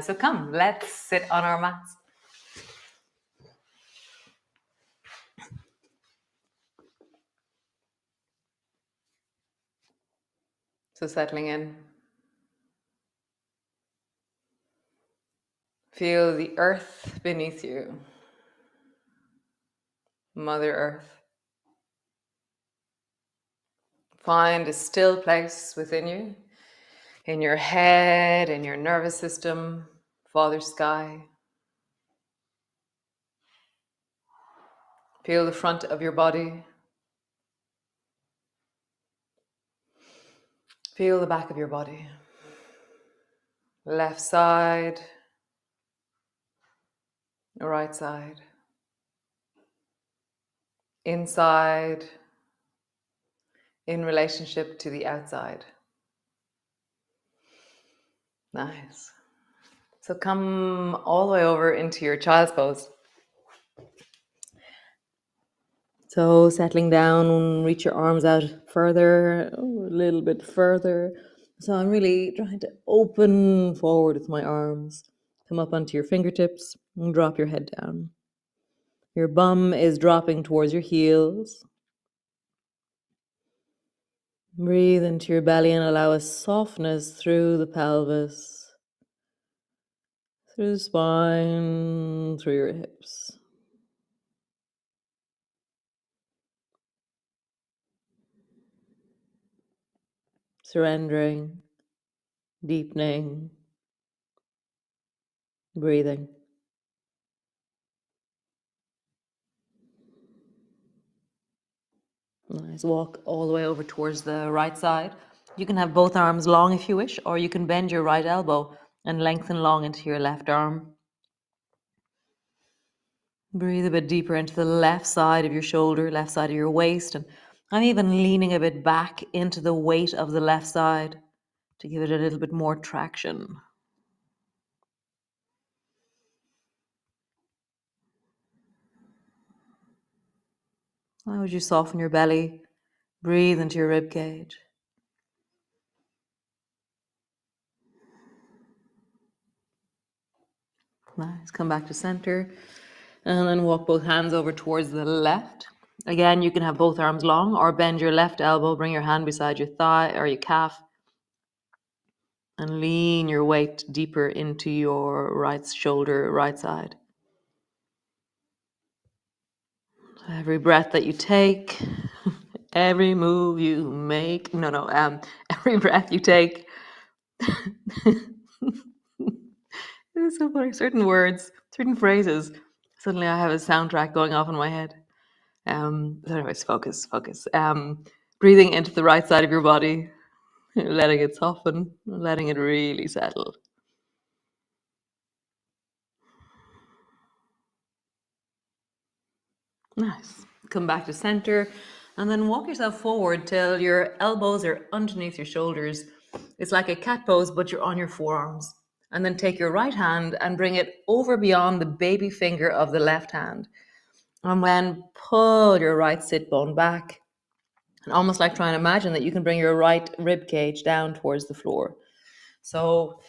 So come, let's sit on our mats. So settling in. Feel the earth beneath you. Mother Earth. Find a still place within you, in your head, in your nervous system, Father Sky. Feel the front of your body. Feel the back of your body. Left side, right side. Inside, in relationship to the outside. Nice. So come all the way over into your child's pose. So settling down, reach your arms out further, a little bit further. So I'm really trying to open forward with my arms. Come up onto your fingertips and drop your head down. Your bum is dropping towards your heels. Breathe into your belly and allow a softness through the pelvis, through the spine, through your hips. Surrendering, deepening, breathing. Nice. Walk all the way over towards the right side. You can have both arms long if you wish, or you can bend your right elbow and lengthen long into your left arm. Breathe a bit deeper into the left side of your shoulder, left side of your waist. And I'm even leaning a bit back into the weight of the left side to give it a little bit more traction. How would you soften your belly? Breathe into your rib cage. Nice. Come back to center. And then walk both hands over towards the left. Again, you can have both arms long or bend your left elbow, bring your hand beside your thigh or your calf, and lean your weight deeper into your right shoulder, right side. Every breath that you take, every move you make, every breath you take. It's so funny. Certain words, certain phrases, suddenly I have a soundtrack going off in my head. So anyways, focus. Breathing into the right side of your body, letting it soften, letting it really settle. Nice. Come back to center and then walk yourself forward till your elbows are underneath your shoulders. It's like a cat pose, but you're on your forearms. And then take your right hand and bring it over beyond the baby finger of the left hand. And then pull your right sit bone back. And almost like trying to imagine that you can bring your right rib cage down towards the floor. So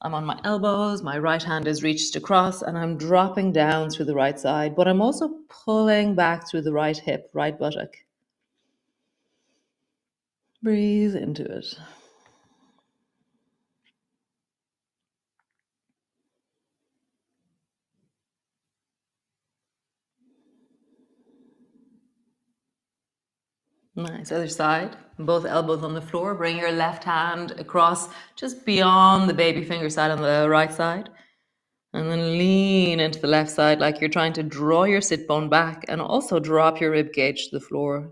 I'm on my elbows, my right hand is reached across, and I'm dropping down through the right side, but I'm also pulling back through the right hip, right buttock. Breathe into it. Nice. Other side. Both elbows on the floor. Bring your left hand across just beyond the baby finger side on the right side. And then lean into the left side like you're trying to draw your sit bone back and also drop your rib cage to the floor.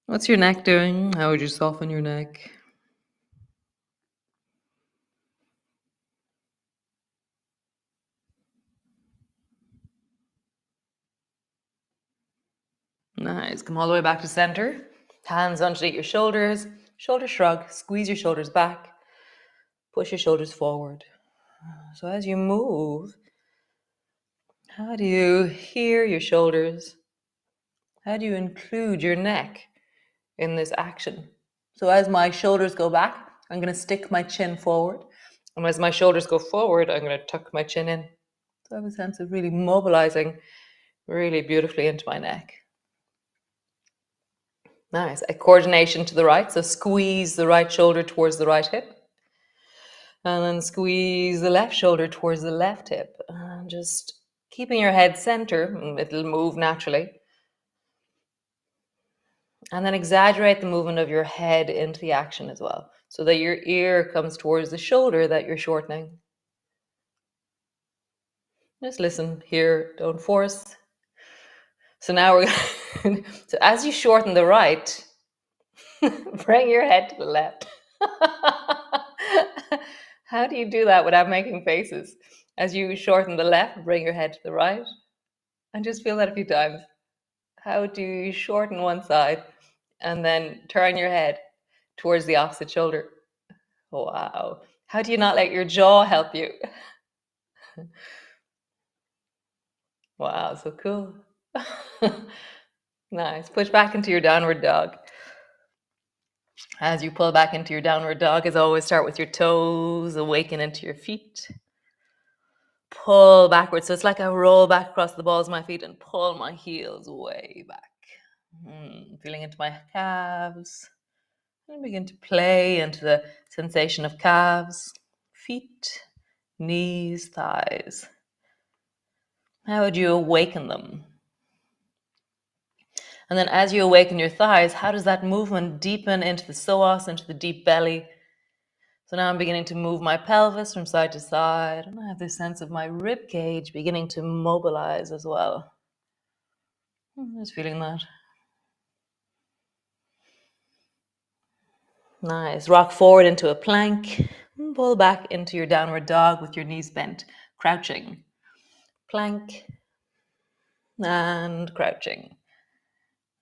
What's your neck doing? How would you soften your neck? Nice. Come all the way back to center. Hands underneath your shoulders. Shoulder shrug. Squeeze your shoulders back. Push your shoulders forward. So as you move, how do you hear your shoulders? How do you include your neck in this action? So as my shoulders go back, I'm going to stick my chin forward. And as my shoulders go forward, I'm going to tuck my chin in. So I have a sense of really mobilizing really beautifully into my neck. Nice. A coordination to the right. So squeeze the right shoulder towards the right hip. And then squeeze the left shoulder towards the left hip. And just keeping your head center. It'll move naturally. And then exaggerate the movement of your head into the action as well, so that your ear comes towards the shoulder that you're shortening. Just listen, hear, don't force. So now we're going so as you shorten the right, bring your head to the left. How do you do that without making faces? As you shorten the left, bring your head to the right. And just feel that a few times. How do you shorten one side and then turn your head towards the opposite shoulder? Wow. How do you not let your jaw help you? Wow, so cool. Nice. Push back into your downward dog. As you pull back into your downward dog, as always, start with your toes, awaken into your feet. Pull backwards. So it's like I roll back across the balls of my feet and pull my heels way back. Feeling into my calves. And begin to play into the sensation of calves, feet, knees, thighs. How would you awaken them? And then as you awaken your thighs, how does that movement deepen into the psoas, into the deep belly? So now I'm beginning to move my pelvis from side to side, and I have this sense of my rib cage beginning to mobilize as well. I'm just feeling that. Nice. Rock forward into a plank. Pull back into your downward dog with your knees bent, crouching. Plank and crouching.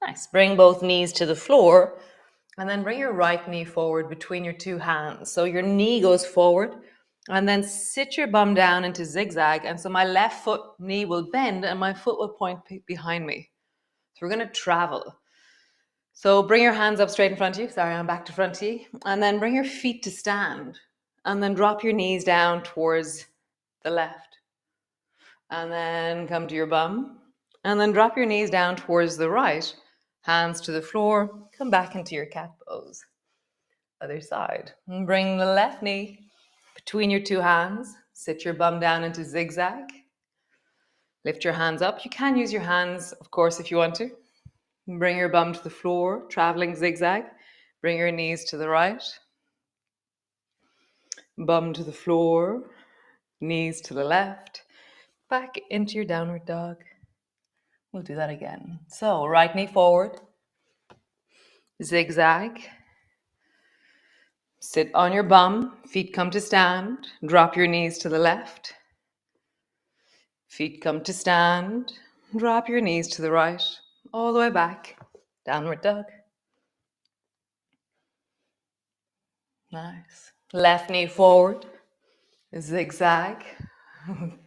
Nice. Bring both knees to the floor and then bring your right knee forward between your two hands. So your knee goes forward and then sit your bum down into zigzag. And so my left foot knee will bend and my foot will point behind me. So we're going to travel. So bring your hands up straight in front of you. Sorry, I'm back to front to you. And then bring your feet to stand. And then drop your knees down towards the left. And then come to your bum. And then drop your knees down towards the right. Hands to the floor. Come back into your cat pose. Other side. And bring the left knee between your two hands. Sit your bum down into zigzag. Lift your hands up. You can use your hands, of course, if you want to. Bring your bum to the floor, traveling zigzag. Bring your knees to the right. Bum to the floor, knees to the left. Back into your downward dog. We'll do that again. So, right knee forward. Zigzag. Sit on your bum. Feet come to stand. Drop your knees to the left. Feet come to stand. Drop your knees to the right. All the way back. Downward dog. Nice. Left knee forward. Zigzag.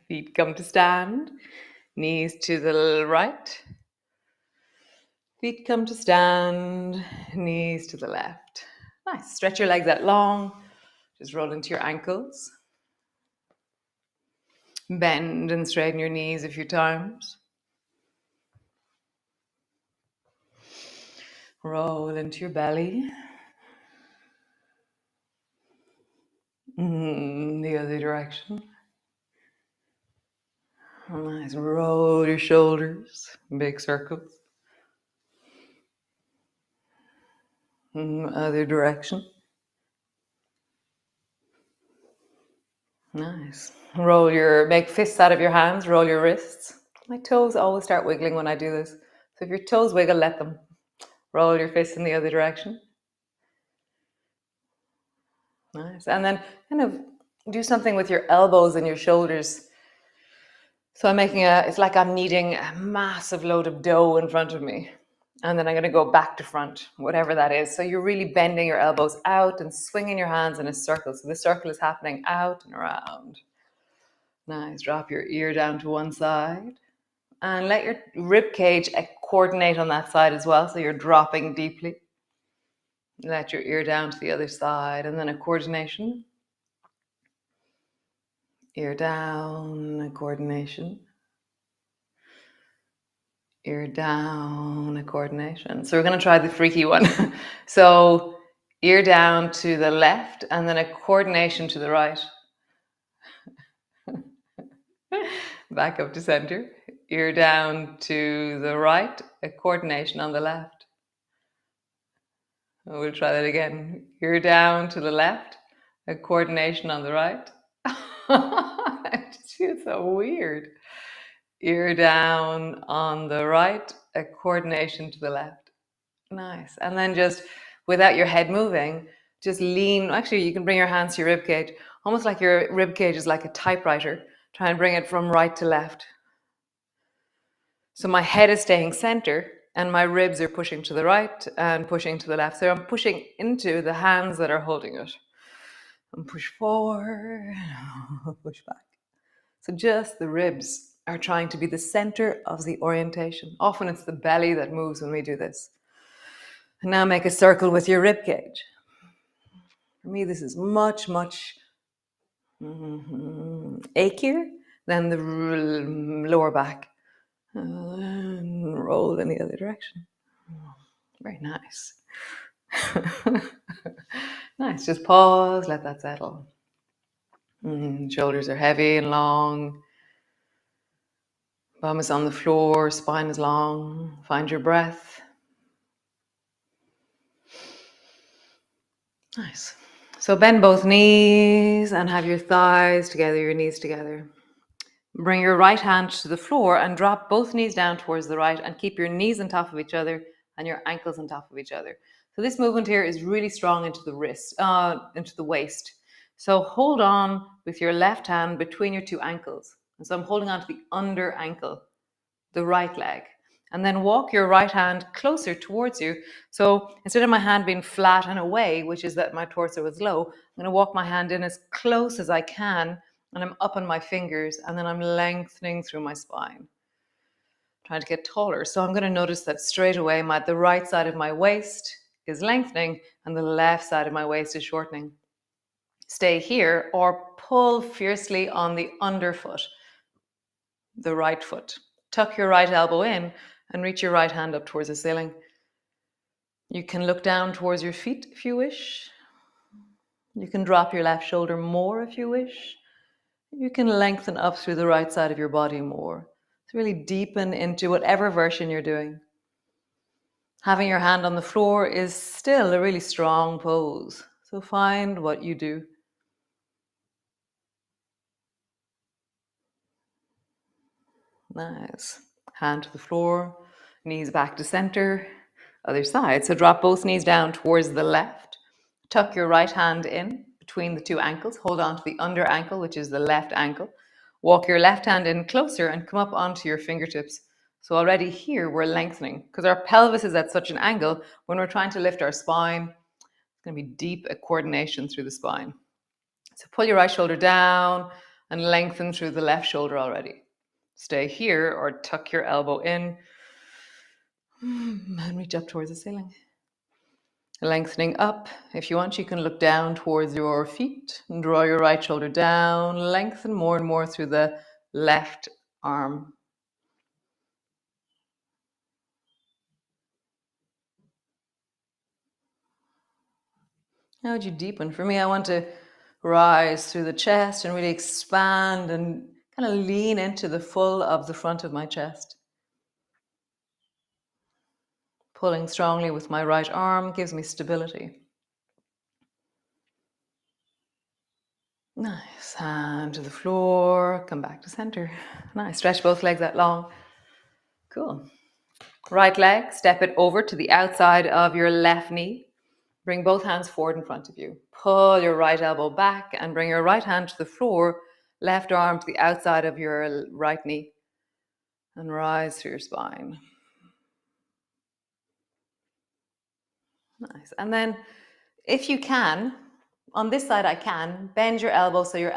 Feet come to stand. Knees to the right. Feet come to stand. Knees to the left. Nice. Stretch your legs out long. Just roll into your ankles. Bend and straighten your knees a few times. Roll into your belly. The other direction. Nice. Roll your shoulders. Big circles. Other direction. Nice. Make fists out of your hands. Roll your wrists. My toes always start wiggling when I do this. So if your toes wiggle, let them. Roll your fists in the other direction. Nice. And then kind of do something with your elbows and your shoulders. So it's like I'm kneading a massive load of dough in front of me. And then I'm going to go back to front, whatever that is. So you're really bending your elbows out and swinging your hands in a circle. So the circle is happening out and around. Nice. Drop your ear down to one side. And let your rib cage coordinate on that side as well. So you're dropping deeply. Let your ear down to the other side. And then a coordination. Ear down, coordination. Ear down, coordination. So we're going to try the freaky one. So ear down to the left and then a coordination to the right. Back up to center. Ear down to the right, a coordination on the left. We'll try that again. Ear down to the left, a coordination on the right. I just feel so weird. Ear down on the right, a coordination to the left. Nice. And then just without your head moving, just lean. Actually, you can bring your hands to your rib cage, almost like your rib cage is like a typewriter. Try and bring it from right to left. So my head is staying center and my ribs are pushing to the right and pushing to the left. So I'm pushing into the hands that are holding it. And push forward, push back. So just the ribs are trying to be the center of the orientation. Often it's the belly that moves when we do this. And now make a circle with your rib cage. For me, this is much, much achier than the lower back. Roll in the other direction. Very nice. Nice. Just pause, let that settle. Shoulders are heavy and long. Bum is on the floor, spine is long. Find your breath. Nice. So bend both knees and have your thighs together, your knees together. Bring your right hand to the floor and drop both knees down towards the right and keep your knees on top of each other and your ankles on top of each other. So this movement here is really strong into the wrist, into the waist. So hold on with your left hand between your two ankles. And so I'm holding on to the under ankle, the right leg. And then walk your right hand closer towards you. So instead of my hand being flat and away, which is that my torso is low, I'm going to walk my hand in as close as I can, and I'm up on my fingers, and then I'm lengthening through my spine, trying to get taller. So I'm going to notice that straight away the right side of my waist is lengthening and the left side of my waist is shortening. Stay here or pull fiercely on the underfoot, the right foot. Tuck your right elbow in and reach your right hand up towards the ceiling. You can look down towards your feet if you wish. You can drop your left shoulder more if you wish. You can lengthen up through the right side of your body more. To really deepen into whatever version you're doing. Having your hand on the floor is still a really strong pose. So find what you do. Nice. Hand to the floor, knees back to center, other side. So drop both knees down towards the left. Tuck your right hand in between the two ankles. Hold on to the under ankle, which is the left ankle. Walk your left hand in closer and come up onto your fingertips. So already here we're lengthening because our pelvis is at such an angle. When we're trying to lift our spine, it's going to be deep coordination through the spine. So pull your right shoulder down and lengthen through the left shoulder already. Stay here or tuck your elbow in and reach up towards the ceiling. Lengthening up. If you want, you can look down towards your feet and draw your right shoulder down. Lengthen more and more through the left arm. How would you deepen? For me, I want to rise through the chest and really expand and kind of lean into the full of the front of my chest. Pulling strongly with my right arm gives me stability. Nice. Hand to the floor. Come back to center. Nice. Stretch both legs out long. Cool. Right leg, step it over to the outside of your left knee. Bring both hands forward in front of you. Pull your right elbow back and bring your right hand to the floor. Left arm to the outside of your right knee. And rise through your spine. Nice. And then if you can, on this side I can, bend your elbow so your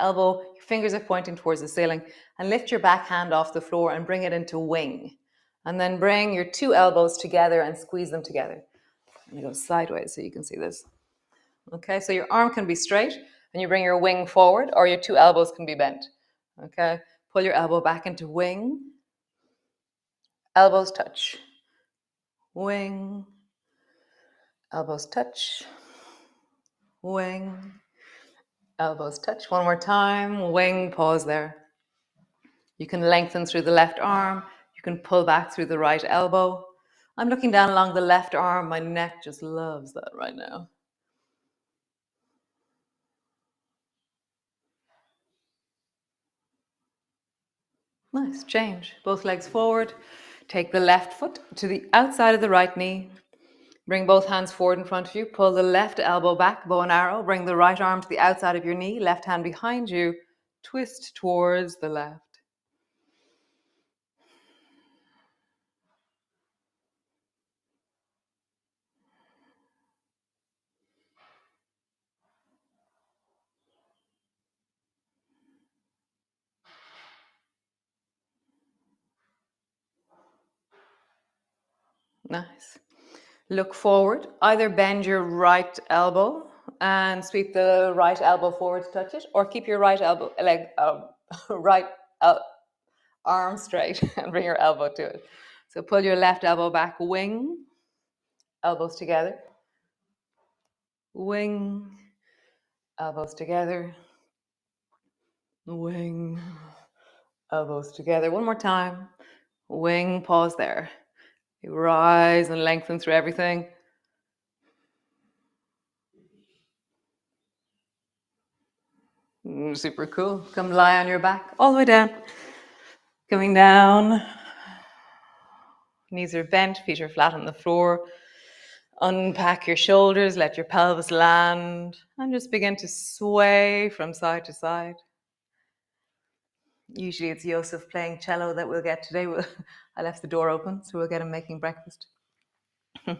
fingers are pointing towards the ceiling and lift your back hand off the floor and bring it into wing. And then bring your two elbows together and squeeze them together. I'm going to go sideways so you can see this. Okay, so your arm can be straight and you bring your wing forward or your two elbows can be bent. Okay, pull your elbow back into wing. Elbows touch. Wing. Elbows touch. Wing. Elbows touch. One more time. Wing, pause there. You can lengthen through the left arm. You can pull back through the right elbow. I'm looking down along the left arm. My neck just loves that right now. Nice, change. Both legs forward. Take the left foot to the outside of the right knee. Bring both hands forward in front of you. Pull the left elbow back, bow and arrow. Bring the right arm to the outside of your knee. Left hand behind you. Twist towards the left. Nice. Look forward. Either bend your right elbow and sweep the right elbow forward to touch it, or keep your right elbow leg, right arm straight and bring your elbow to it. So pull your left elbow back, wing, elbows together, wing, elbows together, wing, elbows together. One more time. Wing, pause there. You rise and lengthen through everything. Super cool. Come lie on your back all the way down. Coming down. Knees are bent, feet are flat on the floor. Unpack your shoulders, let your pelvis land, and just begin to sway from side to side. Usually it's Yosef playing cello that we'll get today. I left the door open, so we'll get him making breakfast. So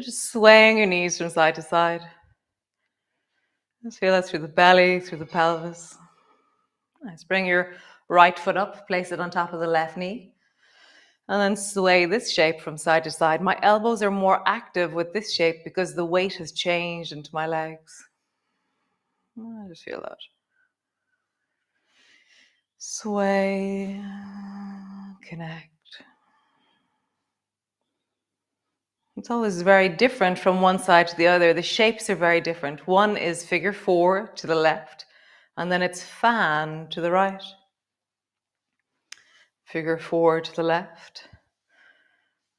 just swaying your knees from side to side. Just feel that through the belly, through the pelvis. Nice. Bring your right foot up, place it on top of the left knee, and then sway this shape from side to side. My elbows are more active with this shape because the weight has changed into my legs. I just feel that. Sway, connect. It's always very different from one side to the other. The shapes are very different. One is figure 4 to the left, and then it's fan to the right. Figure 4 to the left,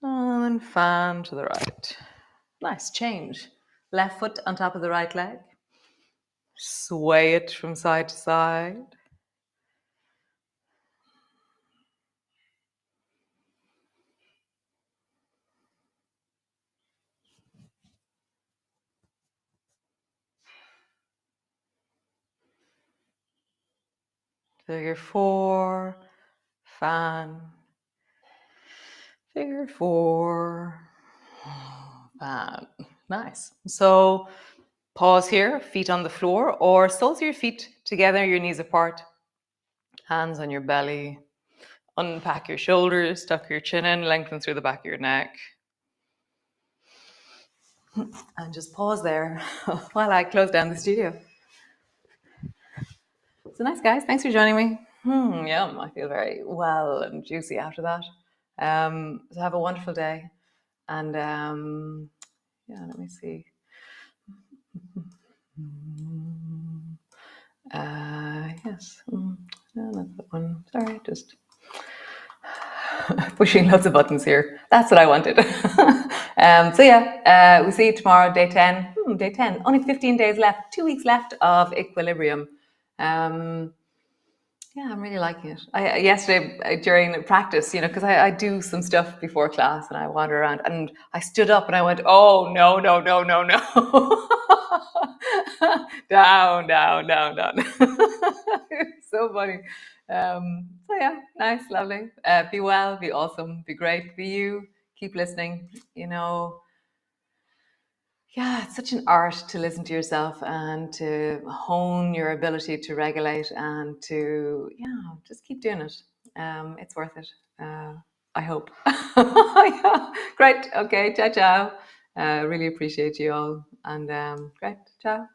and then fan to the right. Nice change. Left foot on top of the right leg. Sway it from side to side. Figure 4, fan. Figure 4, fan. Nice. So pause here, feet on the floor, or soles of your feet together, your knees apart, hands on your belly. Unpack your shoulders, tuck your chin in, lengthen through the back of your neck. And just pause there while I close down the studio. So nice, guys. Thanks for joining me. Yum. I feel very well and juicy after that. So have a wonderful day. And yeah, let me see. Yes. No, not that one. Sorry, just pushing lots of buttons here. That's what I wanted. So yeah, we'll see you tomorrow, day 10. Day 10. Only 15 days left. 2 weeks left of equilibrium. Yeah, I'm really liking it. Yesterday during practice, because I do some stuff before class and I wander around, and I stood up and I went, oh, no, no, no, no, no. Down, down, down, down. So funny. So yeah, nice, lovely. Be well, be awesome, be great, be you. Keep listening. Yeah, it's such an art to listen to yourself and to hone your ability to regulate and to, just keep doing it. It's worth it. I hope. Yeah, great. Okay. Ciao, ciao. Really appreciate you all. And great. Ciao.